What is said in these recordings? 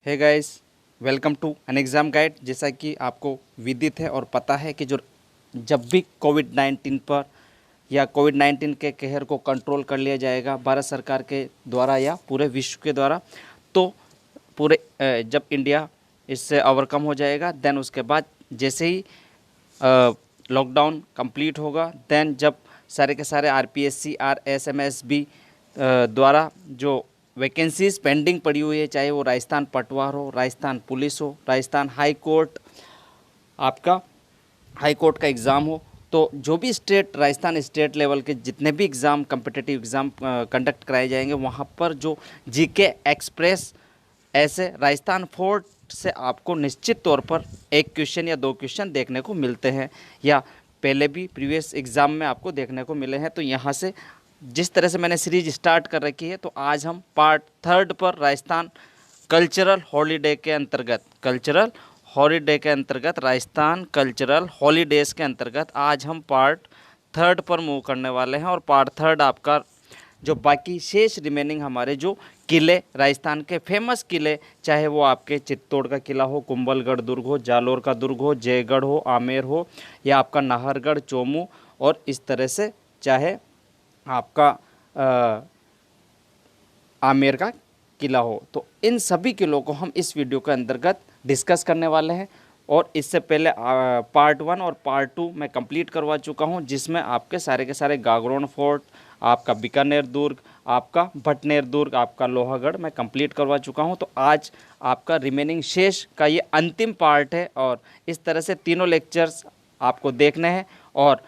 Hey guys, welcome to an exam guide. जैसा कि आपको विदित है और पता है कि जो जब भी कोविड-19 पर या कोविड-19 के कहर को कंट्रोल कर लिया जाएगा भारत सरकार के द्वारा या पूरे विश्व के द्वारा, तो पूरे जब इंडिया इससे ओवरकम हो जाएगा, देन उसके बाद जैसे ही लॉकडाउन कंप्लीट होगा, देन जब सारे के सारे आरपीएससी आरएसएमएसबी द्वारा जो वैकेंसीज पेंडिंग पड़ी हुई है, चाहे वो राजस्थान पटवार हो, राजस्थान पुलिस हो, राजस्थान हाई कोर्ट, आपका हाई कोर्ट का एग्ज़ाम हो, तो जो भी स्टेट राजस्थान स्टेट लेवल के जितने भी एग्ज़ाम कम्पिटिटिव एग्ज़ाम कंडक्ट कराए जाएंगे, वहाँ पर जो जीके एक्सप्रेस ऐसे राजस्थान फोर्ट से आपको निश्चित तौर पर एक क्वेश्चन या दो क्वेश्चन देखने को मिलते हैं, या पहले भी प्रीवियस एग्ज़ाम में आपको देखने को मिले हैं। तो यहाँ से जिस तरह से मैंने सीरीज स्टार्ट कर रखी है, तो आज हम पार्ट 3 पर राजस्थान कल्चरल हॉलीडे के अंतर्गत राजस्थान कल्चरल हॉलीडेज के अंतर्गत आज हम पार्ट 3 पर मूव करने वाले हैं। और पार्ट 3 आपका जो बाकी शेष रिमेनिंग हमारे जो किले, राजस्थान के फेमस किले, चाहे वो आपके चित्तौड़ का किला हो, कुंभलगढ़ दुर्ग हो, जालोर का दुर्ग हो, जयगढ़ हो, आमेर हो, या आपका नाहरगढ़, चोमू, और इस तरह से चाहे आपका आमेर का किला हो, तो इन सभी किलों को हम इस वीडियो के अंतर्गत डिस्कस करने वाले हैं। और इससे पहले पार्ट 1 और पार्ट 2 मैं कंप्लीट करवा चुका हूं, जिसमें आपके सारे के सारे गागरोन फोर्ट, आपका बीकानेर दुर्ग, आपका भटनेर दुर्ग, आपका लोहागढ़ मैं कंप्लीट करवा चुका हूं। तो आज आपका रिमेनिंग शेष का ये अंतिम पार्ट है, और इस तरह से तीनों लेक्चर्स आपको देखने हैं और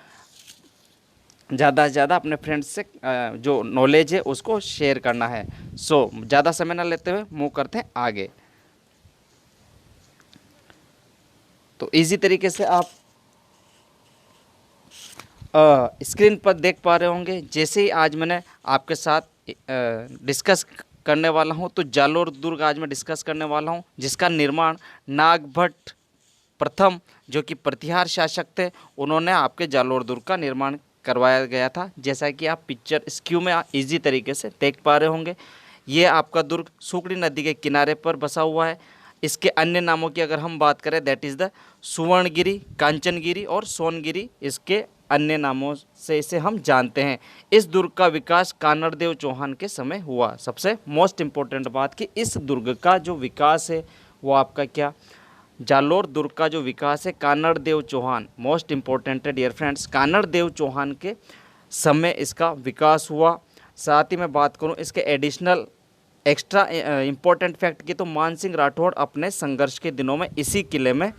ज़्यादा से ज़्यादा अपने फ्रेंड्स से जो नॉलेज है उसको शेयर करना है। सो ज़्यादा समय ना लेते हुए मूव करते हैं आगे। तो इजी तरीके से आप स्क्रीन पर देख पा रहे होंगे, जैसे ही आज मैंने आपके साथ डिस्कस करने वाला हूं, तो जालोर दुर्ग आज मैं डिस्कस करने वाला हूं, जिसका निर्माण नागभट्ट प्रथम, जो कि प्रतिहार शासक थे, उन्होंने आपके जालोर दुर्ग का निर्माण करवाया गया था। जैसा कि आप पिक्चर स्क्यू में इजी तरीके से देख पा रहे होंगे, ये आपका दुर्ग सुकड़ी नदी के किनारे पर बसा हुआ है। इसके अन्य नामों की अगर हम बात करें, दैट इज़ द सुवर्णगिरी, कांचनगिरी और सोनगिरी, इसके अन्य नामों से इसे हम जानते हैं। इस दुर्ग का विकास कानड़देव चौहान के समय हुआ। सबसे मोस्ट इम्पोर्टेंट बात कि इस दुर्ग का जो विकास है वो आपका क्या, जालोर दुर्ग का जो विकास है कानड़देव चौहान, मोस्ट इम्पोर्टेंट है डियर फ्रेंड्स, कानड़देव चौहान के समय इसका विकास हुआ। साथ ही मैं बात करूं इसके एडिशनल एक्स्ट्रा इम्पोर्टेंट फैक्ट की, तो मानसिंह राठौड़ अपने संघर्ष के दिनों में इसी किले में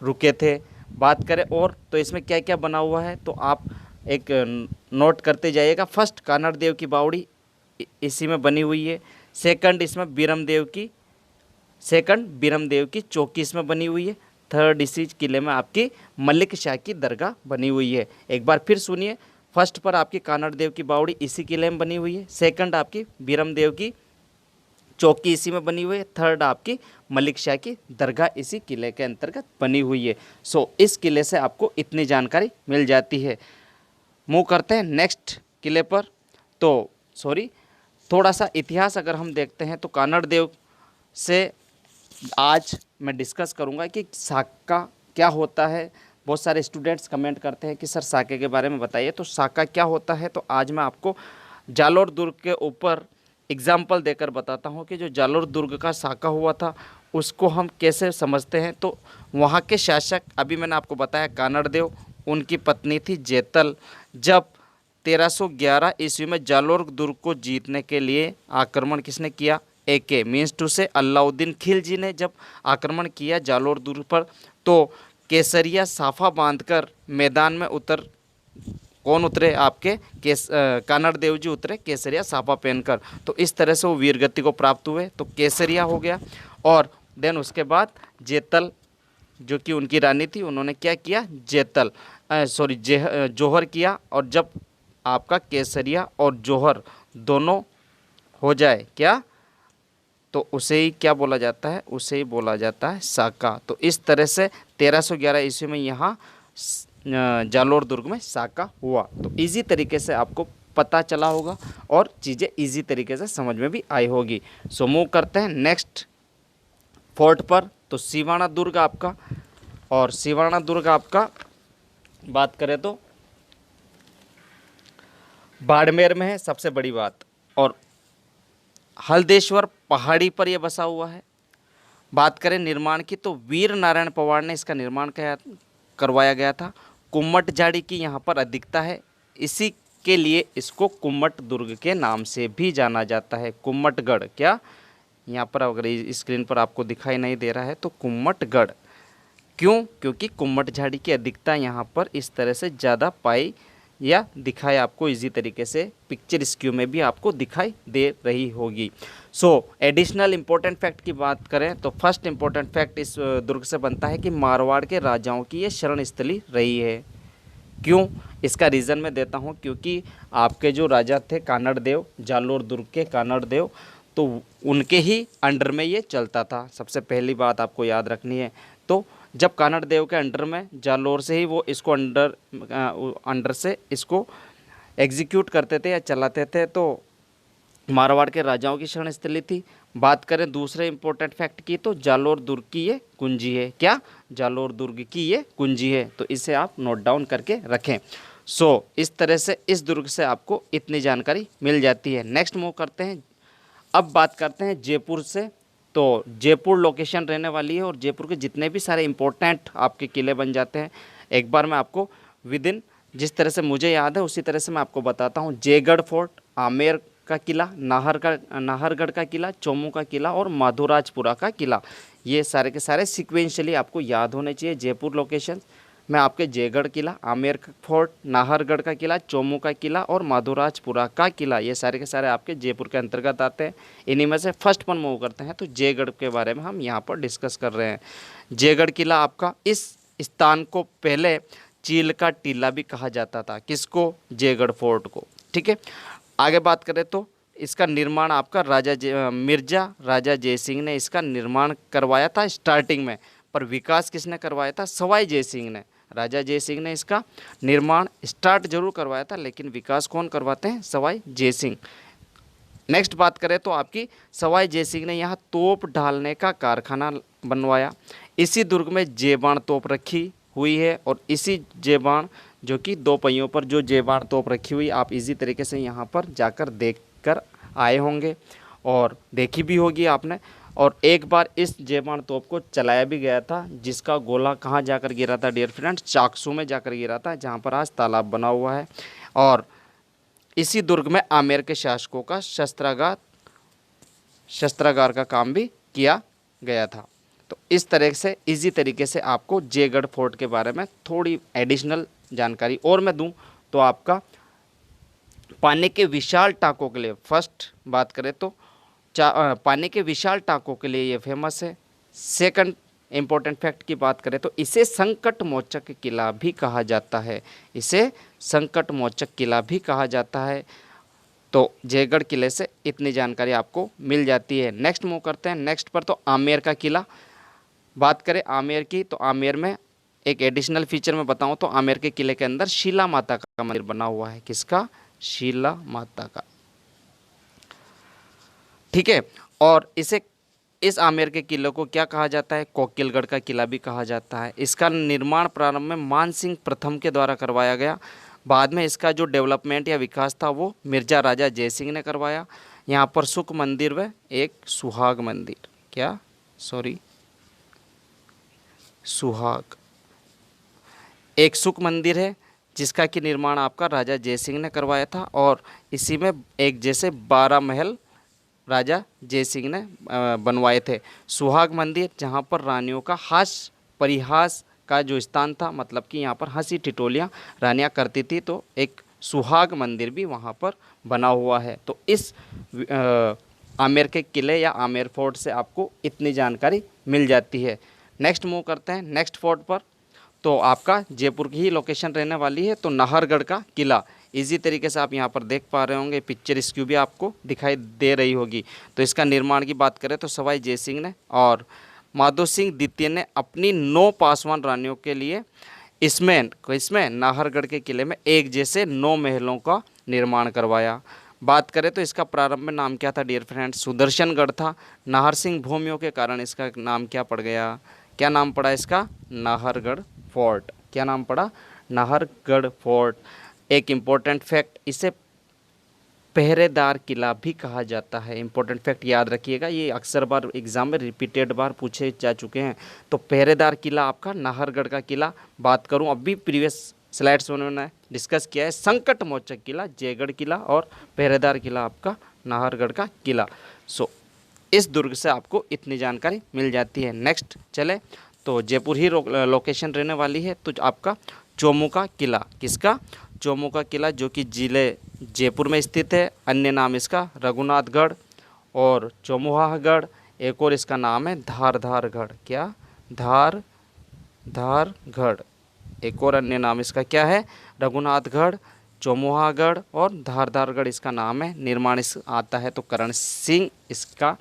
रुके थे। बात करें और तो इसमें क्या क्या बना हुआ है, तो आप एक नोट करते जाइएगा। फर्स्ट, कानड़देव की बावड़ी इसी में बनी हुई है। सेकंड, इसमें बीरम देव की चौकी इसमें बनी हुई है। थर्ड, इसी किले में आपकी मलिक शाह की दरगाह बनी हुई है। एक बार फिर सुनिए, फर्स्ट पर आपकी कानड़देव की बावड़ी इसी किले में बनी हुई है। सेकंड, आपकी बीरम देव की चौकी इसी में बनी हुई है। थर्ड, आपकी मलिक शाह की दरगाह इसी किले के अंतर्गत बनी हुई है। सो इस किले से आपको इतनी जानकारी मिल जाती है। मूव करते हैं नेक्स्ट किले पर। तो थोड़ा सा इतिहास अगर हम देखते हैं, तो कानड़देव से आज मैं डिस्कस करूंगा कि साका क्या होता है। बहुत सारे स्टूडेंट्स कमेंट करते हैं कि सर साके के बारे में बताइए, तो साका क्या होता है। तो आज मैं आपको जालोर दुर्ग के ऊपर एग्जाम्पल देकर बताता हूं कि जो जालोर दुर्ग का साका हुआ था उसको हम कैसे समझते हैं। तो वहाँ के शासक, अभी मैंने आपको बताया कानड़देव, उनकी पत्नी थी जेतल। जब 1311 ईस्वी में जालोर दुर्ग को जीतने के लिए आक्रमण किसने किया, AK मीन्स टू से अलाउद्दीन खिलजी ने जब आक्रमण किया जालोर दुर्ग पर, तो केसरिया साफा बांधकर मैदान में कौन उतरे, आपके कानड़देव जी उतरे केसरिया साफा पहनकर। तो इस तरह से वो वीरगति को प्राप्त हुए। तो केसरिया हो गया, और देन उसके बाद जेतल जो कि उनकी रानी थी, उन्होंने क्या किया, जौहर किया। और जब आपका केसरिया और जौहर दोनों हो जाए क्या, तो उसे ही क्या बोला जाता है, उसे ही बोला जाता है साका। तो इस तरह से 1311 ईस्वी में यहाँ जालोर दुर्ग में साका हुआ। तो इजी तरीके से आपको पता चला होगा और चीज़ें इजी तरीके से समझ में भी आई होगी। सो मूव करते हैं नेक्स्ट फोर्ट पर तो सिवाना दुर्ग आपका, और सिवाना दुर्ग आपका बात करें तो बाड़मेर में है सबसे बड़ी बात, और हल्देश्वर पहाड़ी पर यह बसा हुआ है। बात करें निर्माण की तो वीर नारायण पवार ने इसका निर्माण करवाया गया था। कुम्मट झाड़ी की यहाँ पर अधिकता है, इसी के लिए इसको कुम्मट दुर्ग के नाम से भी जाना जाता है। कुम्मटगढ़, क्या यहाँ पर अगर स्क्रीन पर आपको दिखाई नहीं दे रहा है तो कुम्मटगढ़, क्यों? क्योंकि कुम्मट झाड़ी की अधिकता यहाँ पर इस तरह से ज़्यादा पाई या दिखाई आपको इजी तरीके से पिक्चर स्क्यू में भी आपको दिखाई दे रही होगी। सो एडिशनल इम्पोर्टेंट फैक्ट की बात करें तो फर्स्ट इम्पोर्टेंट फैक्ट इस दुर्ग से बनता है कि मारवाड़ के राजाओं की ये शरण स्थली रही है। क्यों? इसका रीज़न मैं देता हूँ, क्योंकि आपके जो राजा थे कानड़ देव, जालोर दुर्ग के कानड़ देव, तो उनके ही अंडर में ये चलता था। सबसे पहली बात आपको याद रखनी है। तो जब कानड़ देव के अंडर में, जालोर से ही वो इसको अंडर से इसको एग्जीक्यूट करते थे या चलाते थे, तो मारवाड़ के राजाओं की शरण स्थली थी। बात करें दूसरे इंपॉर्टेंट फैक्ट की तो जालोर दुर्ग की ये कुंजी है। क्या? जालोर दुर्ग की ये कुंजी है, तो इसे आप नोट डाउन करके रखें। सो इस तरह से इस दुर्ग से आपको इतनी जानकारी मिल जाती है। नेक्स्ट मूव करते हैं, अब बात करते हैं जयपुर से। तो जयपुर लोकेशन रहने वाली है, और जयपुर के जितने भी सारे इंपॉर्टेंट आपके किले बन जाते हैं, एक बार मैं आपको विद इन जिस तरह से मुझे याद है उसी तरह से मैं आपको बताता हूँ। जयगढ़ फोर्ट, आमेर का किला, नाहरगढ़ का किला, चोमू का किला और माधोराजपुरा का किला, ये सारे के सारे सिक्वेंशली आपको याद होने चाहिए। जयपुर लोकेशन में आपके जयगढ़ किला, आमेर फोर्ट, नाहरगढ़ का किला, चोमू का किला और माधोराजपुरा का किला, ये सारे के सारे आपके जयपुर के अंतर्गत आते हैं। इन्हीं में से फर्स्ट पर मूव करते हैं, तो जयगढ़ के बारे में हम यहाँ पर डिस्कस कर रहे हैं। जयगढ़ किला आपका, इस स्थान को पहले चील का टीला भी कहा जाता था। किसको? जयगढ़ फोर्ट को। ठीक है, आगे बात करें तो इसका निर्माण आपका मिर्जा राजा जयसिंह ने इसका निर्माण करवाया था स्टार्टिंग में, पर विकास किसने करवाया था? सवाई जयसिंह ने। राजा जयसिंह ने इसका निर्माण स्टार्ट जरूर करवाया था, लेकिन विकास कौन करवाते हैं? सवाई जयसिंह। नेक्स्ट बात करें तो आपकी सवाई जयसिंह ने यहाँ तोप ढालने का कारखाना बनवाया। इसी दुर्ग में जेबाण तोप रखी हुई है, और इसी जेबाण जो कि 2 पहियों पर जो जेबाण तोप रखी हुई, आप इजी तरीके से यहाँ पर जाकर देख कर आए होंगे और देखी भी होगी आपने। और एक बार इस जेबाण तोप को चलाया भी गया था, जिसका गोला कहाँ जाकर गिरा था डियर फ्रेंड्स? चाकसू में जाकर गिरा था, जहाँ पर आज तालाब बना हुआ है। और इसी दुर्ग में आमेर के शासकों का शस्त्रागार का काम भी किया गया था। तो इस तरह से इजी तरीके से आपको जयगढ़ फोर्ट के बारे में थोड़ी एडिशनल जानकारी और मैं दूं तो आपका पानी के विशाल टाँकों के लिए, फर्स्ट बात करें तो पानी के विशाल टाँकों के लिए ये फेमस है। सेकंड इम्पोर्टेंट फैक्ट की बात करें तो इसे संकट मोचक किला भी कहा जाता है। इसे संकट मोचक किला भी कहा जाता है। तो जयगढ़ किले से इतनी जानकारी आपको मिल जाती है। नेक्स्ट मूव करते हैं नेक्स्ट पर, तो आमेर का किला। बात करें आमेर की तो आमेर में एक एडिशनल फीचर में बताऊं तो आमेर के किले के अंदर शीला माता का मंदिर बना हुआ है। किसका? शीला माता का। ठीक है, और इस आमेर के किले को क्या कहा जाता है? कोकिलगढ़ का किला भी कहा जाता है। इसका निर्माण प्रारंभ में मान सिंह प्रथम के द्वारा करवाया गया। बाद में इसका जो डेवलपमेंट या विकास था वो मिर्जा राजा जयसिंह ने करवाया। यहाँ पर सुख मंदिर व एक सुहाग मंदिर, क्या सॉरी सुहाग, एक सुख मंदिर है जिसका कि निर्माण आपका राजा जयसिंह ने करवाया था। और इसी में एक जैसे 12 महल राजा जयसिंह ने बनवाए थे। सुहाग मंदिर जहाँ पर रानियों का हास्य परिहास का जो स्थान था, मतलब कि यहाँ पर हंसी ठिठोलियाँ रानियाँ करती थी, तो एक सुहाग मंदिर भी वहाँ पर बना हुआ है। तो इस आमेर के किले या आमेर फोर्ट से आपको इतनी जानकारी मिल जाती है। नेक्स्ट मूव करते हैं नेक्स्ट फोर्ट पर, तो आपका जयपुर की ही लोकेशन रहने वाली है। तो नाहरगढ़ का किला इजी तरीके से आप यहाँ पर देख पा रहे होंगे, पिक्चर इसकी भी आपको दिखाई दे रही होगी। तो इसका निर्माण की बात करें तो सवाई जयसिंह ने और माधो सिंह द्वितीय ने अपनी 9 पासवान रानियों के लिए इसमें नाहरगढ़ के किले में एक जैसे 9 महलों का निर्माण करवाया। बात करें तो इसका प्रारंभ में नाम क्या था डियर फ्रेंड्स, सुदर्शनगढ़ था। नाहर सिंह भूमियों के कारण इसका नाम क्या पड़ गया, क्या नाम पड़ा इसका, नाहरगढ़ फोर्ट। क्या नाम पड़ा, नाहरगढ़ फोर्ट। एक इम्पोर्टेंट फैक्ट, इसे पहरेदार किला भी कहा जाता है। इंपॉर्टेंट फैक्ट याद रखिएगा, ये अक्सर बार एग्जाम में रिपीटेड बार पूछे जा चुके हैं। तो पहरेदार किला आपका नाहरगढ़ का किला। बात करूं, अभी प्रीवियस स्लाइड्स में उन्होंने डिस्कस किया है, संकट मोचक किला जयगढ़ किला और पहरेदार किला आपका नाहरगढ़ का किला। सो इस दुर्ग से आपको इतनी जानकारी मिल जाती है। नेक्स्ट चले तो जयपुर ही लोकेशन रहने वाली है। तो आपका चोमू का किला, किसका, चोमू का किला, जो कि जिले जयपुर में स्थित है। अन्य नाम इसका रघुनाथगढ़ और चौमुहागढ़। एक और इसका नाम है धारधारगढ़। क्या, धारधारगढ़। एक और अन्य नाम इसका क्या है, रघुनाथगढ़, चौमुहागढ़ और धारधारगढ़ इसका नाम है। निर्माण इस आता है तो करण सिंह इसका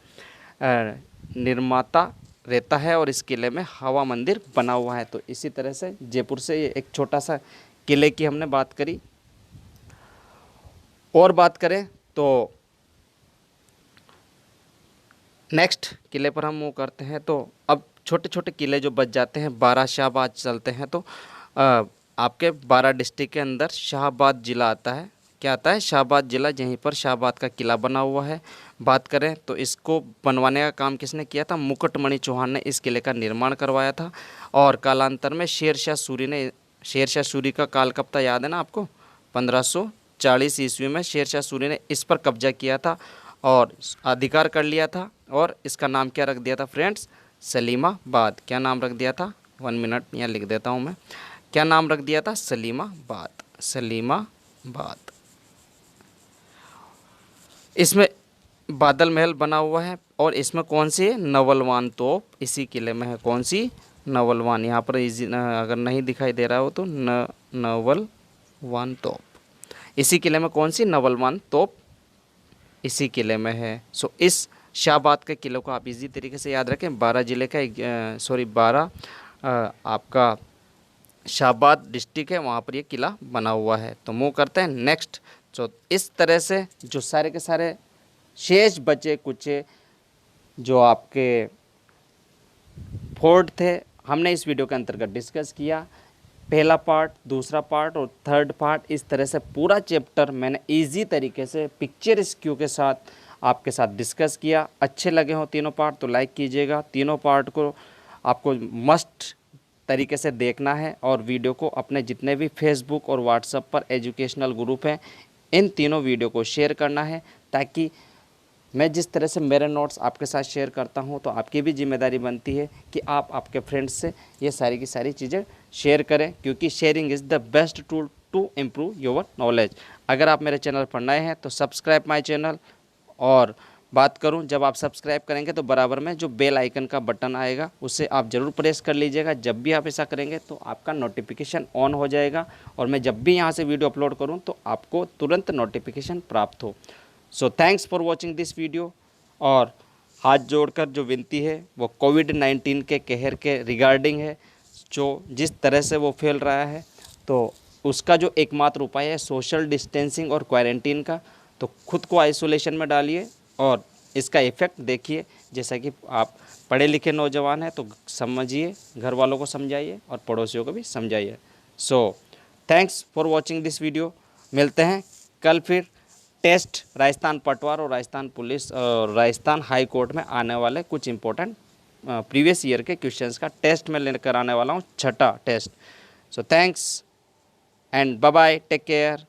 निर्माता रहता है और इस किले में हवा मंदिर बना हुआ है। तो इसी तरह से जयपुर से ये एक छोटा सा किले की हमने बात करी। और बात करें तो नेक्स्ट किले पर हम मूव करते हैं। तो अब छोटे छोटे किले जो बच जाते हैं, 12 शाहबाद चलते हैं। तो आपके 12 डिस्ट्रिक्ट के अंदर शाहबाद ज़िला आता है। क्या आता है, शाहबाद ज़िला, यहीं पर शाहबाद का किला बना हुआ है। बात करें तो इसको बनवाने का काम किसने किया था, मुकुटमणि चौहान ने इस किले का निर्माण करवाया था। और कालांतर में शेरशाह सूरी ने, शेरशाह सूरी का काल कब था याद है ना आपको, 1540 ईस्वी में शेरशाह सूरी ने इस पर कब्जा किया था और अधिकार कर लिया था। और इसका नाम क्या रख दिया था फ्रेंड्स, सलीमाबाद। क्या नाम रख दिया था, 1 मिनट यहाँ लिख देता हूँ मैं, क्या नाम रख दिया था, सलीमाबाद, सलीमाबाद। इसमें बादल महल बना हुआ है और इसमें कौन सी है, नवलवान तोप इसी किले में है। कौन सी, नवलवान। यहाँ पर अगर नहीं दिखाई दे रहा हो तो नवलवान तोप इसी किले में, कौन सी, नवलवान तोप इसी किले में है। सो इस शाहबाद के किले को आप इजी तरीके से याद रखें। 12 जिले का 12 आपका शाहबाद डिस्ट्रिक्ट है, वहाँ पर ये किला बना हुआ है। तो मूव करते हैं नेक्स्ट। तो इस तरह से जो सारे के सारे शेष बचे कुछ जो आपके फोर्ट थे, हमने इस वीडियो के अंतर्गत डिस्कस किया। पहला पार्ट, दूसरा पार्ट और थर्ड पार्ट, इस तरह से पूरा चैप्टर मैंने इजी तरीके से पिक्चर स्क्यू के साथ आपके साथ डिस्कस किया। अच्छे लगे हो तीनों पार्ट तो लाइक कीजिएगा। तीनों पार्ट को आपको मस्ट तरीके से देखना है और वीडियो को अपने जितने भी फेसबुक और व्हाट्सएप पर एजुकेशनल ग्रुप हैं, इन तीनों वीडियो को शेयर करना है, ताकि मैं जिस तरह से मेरे नोट्स आपके साथ शेयर करता हूं, तो आपकी भी जिम्मेदारी बनती है कि आप आपके फ्रेंड्स से ये सारी की सारी चीज़ें शेयर करें, क्योंकि sharing is the best tool to improve your knowledge. अगर आप मेरे चैनल पर नए हैं तो सब्सक्राइब माय चैनल। और बात करूं, जब आप सब्सक्राइब करेंगे तो बराबर में जो बेल आइकन का बटन आएगा उसे आप ज़रूर प्रेस कर लीजिएगा। जब भी आप ऐसा करेंगे तो आपका नोटिफिकेशन ऑन हो जाएगा और मैं जब भी यहाँ से वीडियो अपलोड करूँ तो आपको तुरंत नोटिफिकेशन प्राप्त हो। So thanks for watching this video. और हाथ जोड़कर जो विनती है वो कोविड-19 के कहर के रिगार्डिंग है, जो जिस तरह से वो फैल रहा है, तो उसका जो एकमात्र उपाय है सोशल डिस्टेंसिंग और क्वारंटीन का। तो खुद को आइसोलेशन में डालिए और इसका इफ़ेक्ट देखिए। जैसा कि आप पढ़े लिखे नौजवान हैं तो समझिए, घर वालों को समझाइए और पड़ोसियों को भी समझाइए। So thanks for watching this video. मिलते हैं कल फिर टेस्ट राजस्थान पटवार और राजस्थान पुलिस और राजस्थान हाई कोर्ट में आने वाले कुछ इंपॉर्टेंट प्रीवियस ईयर के क्वेश्चंस का टेस्ट में लेकर आने वाला हूँ, 6ठा test. So thanks and bye bye, take care.